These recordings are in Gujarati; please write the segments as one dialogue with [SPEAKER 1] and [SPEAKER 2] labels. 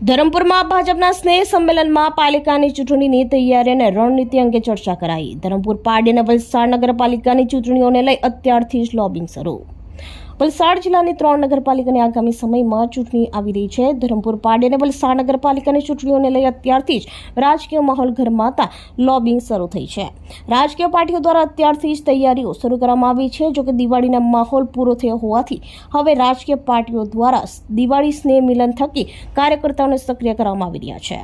[SPEAKER 1] ધરમપુરમાં ભાજપના સ્નેહ સંમેલનમાં પાલિકાની ચૂંટણીની તૈયારી અને રણનીતિ અંગે ચર્ચા કરાઈ। ધરમપુર પાડી અને વલસાડ નગરપાલિકાની ચૂંટણીઓને લઈ અત્યારથી જ લોબિંગ શરૂ। વલસાડ જિલ્લાની 3 નગરપાલિકાની આગામી સમયમાં ચૂંટણી આવી રહી છે। ધરમપુર પાડી અને વલસાડ નગરપાલિકાની ચૂંટણીઓને લઈ અત્યારથી જ રાજકીય માહોલ ગરમાતા લોબિંગ શરૂ થઈ છે। રાજકીય પાર્ટીઓ દ્વારા અત્યારથી જ તૈયારીઓ શરૂ કરવામાં આવી છે। જોકે દિવાળીનો માહોલ પૂરો થયો હોવાથી હવે રાજકીય પાર્ટીઓ દ્વારા દિવાળી સ્નેહ મિલન થકી કાર્યકર્તાઓને સક્રિય કરવામાં આવી રહ્યા છે।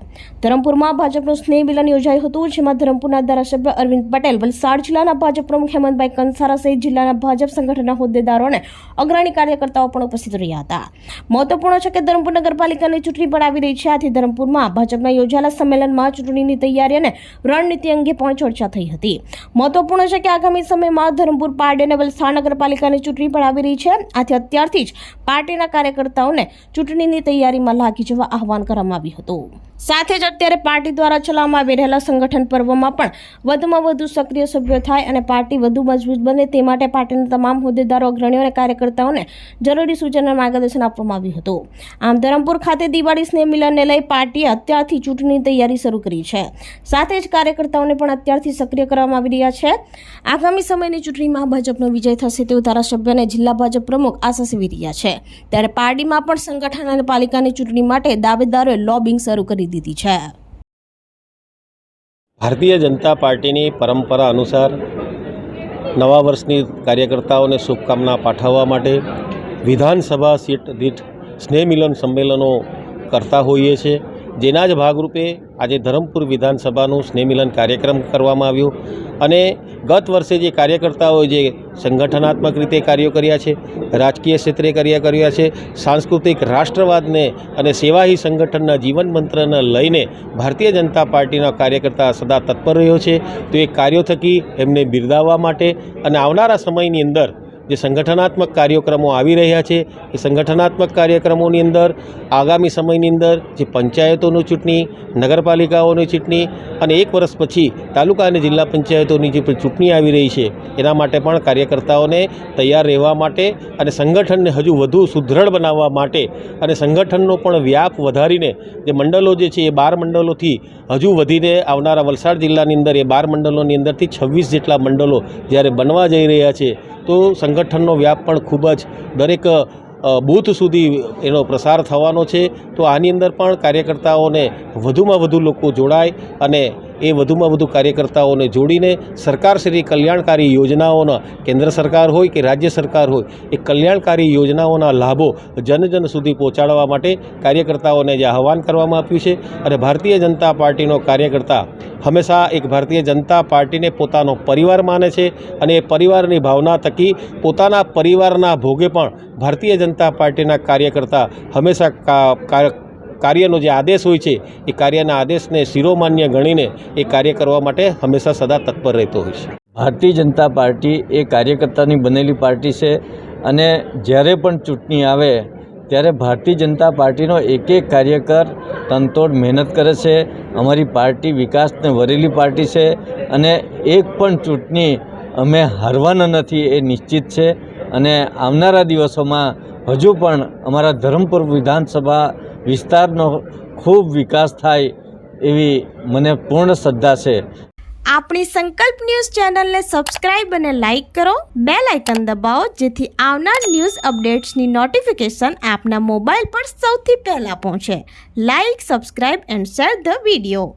[SPEAKER 1] ધરમપુરમાં ભાજપનું સ્નેહ મિલન યોજાયું હતું, જેમાં ધરમપુરના ધારાસભ્ય અરવિંદ પટેલ, વલસાડ જિલ્લાના ભાજપ પ્રમુખ હેમંતભાઈ કંસારા સહિત જિલ્લાના ભાજપ સંગઠનના હોદ્દેદારોને અગ્રણી કાર્યકર્તાઓ પણ ઉપસ્થિત રહ્યા હતા। મહત્વપૂર્ણ છે કે ધરમપુર નગરપાલિકાની ચૂંટણી પણ આવી રહી છે, આથી ધરમપુરમાં ભાજપના યોજાયેલા સંમેલનમાં ચૂંટણીની તૈયારી અને રણનીતિ અંગે પણ ચર્ચા થઈ હતી। મહત્વપૂર્ણ છે કે આગામી સમયમાં ધરમપુર પાડી અને વલસાડ નગરપાલિકાની ચૂંટણી પણ આવી રહી છે, આથી અત્યારથી જ પાર્ટીના કાર્યકર્તાઓને ચૂંટણીની તૈયારીમાં લાગી જવા આહવાન કરવામાં આવ્યું હતું। સાથે જ અત્યારે પાર્ટી દ્વારા ચલાવવામાં આવી રહેલા સંગઠન પર્વમાં પણ વધુમાં વધુ સક્રિય સભ્યો થાય અને પાર્ટી વધુ મજબૂત બને તે માટે પાર્ટીના તમામ હોદ્દેદારો, અગ્રણીઓ અને કાર્યકર્તાઓને જરૂરી સૂચન અને માર્ગદર્શન આપવામાં આવ્યું હતું। આમ ધરમપુર ખાતે દિવાળી સ્નેહ મિલનને લઈ પાર્ટીએ અત્યારથી ચૂંટણીની તૈયારી શરૂ કરી છે। સાથે જ કાર્યકર્તાઓને પણ અત્યારથી સક્રિય કરવામાં આવી રહ્યા છે। આગામી સમયની ચૂંટણીમાં ભાજપનો વિજય થશે તેવું ધારાસભ્ય અને જિલ્લા ભાજપ પ્રમુખ આશા સેવી રહ્યા છે, ત્યારે પાર્ટીમાં પણ સંગઠન અને પાલિકાની ચૂંટણી માટે દાવેદારોએ લોબિંગ શરૂ કરી દીધી છે।
[SPEAKER 2] ભારતીય જનતા પાર્ટીની પરંપરા અનુસાર નવા વર્ષની કાર્યકર્તાઓને શુભકામના પાઠવવા માટે વિધાનસભા સીટ દીઠ સ્નેહ મિલન સંમેલનો કરતા હોઈએ છીએ, જેના જ ભાગરૂપે આજે ધરમપુર વિધાનસભાનું સ્નેહ મિલન કાર્યક્રમ કરવામાં આવ્યો। અને ગત વર્ષે જે કાર્યકર્તાઓએ જે સંગઠનાત્મક રીતે કાર્યો કર્યા છે, રાજકીય ક્ષેત્રે કાર્ય કર્યા છે, સાંસ્કૃતિક રાષ્ટ્રવાદને અને સેવાહી સંગઠનના જીવન મંત્રને લઈને ભારતીય જનતા પાર્ટીના કાર્યકર્તા સદા તત્પર રહ્યો છે, તો એ કાર્યો થકી એમને બિરદાવવા માટે અને આવનારા સમયની અંદર જે સંગઠનાત્મક કાર્યક્રમો આવી રહ્યા છે એ સંગઠનાત્મક કાર્યક્રમોની અંદર આગામી સમયની અંદર જે પંચાયતોની ચૂંટણી, નગરપાલિકાઓની ચૂંટણી અને 1 વર્ષ પછી તાલુકા અને જિલ્લા પંચાયતોની જે ચૂંટણી આવી રહી છે એના માટે પણ કાર્યકર્તાઓને તૈયાર રહેવા માટે અને સંગઠનને હજુ વધુ સુદૃઢ બનાવવા માટે અને સંગઠનનો પણ વ્યાપ વધારીને જે મંડળો જે છે એ 12 મંડળોથી હજુ વધીને આવનારા વલસાડ જિલ્લાની અંદર એ 12 મંડળોની અંદરથી 26 જેટલા મંડળો જ્યારે બનવા જઈ રહ્યા છે, તો સંગઠનનો વ્યાપ પણ ખૂબ જ દરેક બૂથ સુધી એનો પ્રસાર થવાનો છે। તો આની અંદર પણ કાર્યકર્તાઓને વધુમાં વધુ લોકો જોડાય અને એ વધુમાં વધુ કાર્યકર્તાઓને જોડીને સરકારશ્રી કલ્યાણકારી યોજનાઓના, કેન્દ્ર સરકાર હોય કે રાજ્ય સરકાર હોય, એ કલ્યાણકારી યોજનાઓના લાભો જન સુધી પહોંચાડવા માટે કાર્યકર્તાઓને જે આહવાન કરવામાં આવ્યું છે। અને ભારતીય જનતા પાર્ટીનો કાર્યકર્તા હંમેશા એક ભારતીય જનતા પાર્ટીને પોતાનો પરિવાર માને છે અને એ પરિવારની ભાવના થકી પોતાના પરિવારના ભોગે પણ ભારતીય જનતા પાર્ટીના કાર્યકર્તા હંમેશા કાર્યનો જે આદેશ હોય છે એ કાર્યના આદેશને શિરોમાન્ય ગણીને એ કાર્ય કરવા માટે હંમેશા સદા તત્પર રહેતો હોય છે।
[SPEAKER 3] ભારતીય જનતા પાર્ટી એ કાર્યકર્તાની બનેલી પાર્ટી છે અને જ્યારે પણ ચૂંટણી આવે ત્યારે ભારતીય જનતા પાર્ટીનો એક કાર્યકર તનતોડ મહેનત કરે છે। અમારી પાર્ટી વિકાસને વરેલી પાર્ટી છે અને એક પણ ચૂંટણી અમે હારવાના નથી એ નિશ્ચિત છે। અને આવનારા દિવસોમાં હજુ પણ અમારા ધરમપુર વિધાનસભા વિસ્તારનો ખૂબ વિકાસ થાય એવી મને પૂર્ણ શ્રદ્ધા છે।
[SPEAKER 1] આપણી સંકલ્પ ન્યૂઝ ચેનલને સબસ્ક્રાઇબ અને લાઇક કરો, બેલ આઇકન દબાવો, જેથી આવનાર ન્યૂઝ અપડેટ્સની નોટિફિકેશન આપના મોબાઈલ પર સૌથી પહેલા પહોંચે। Like, subscribe and share the video.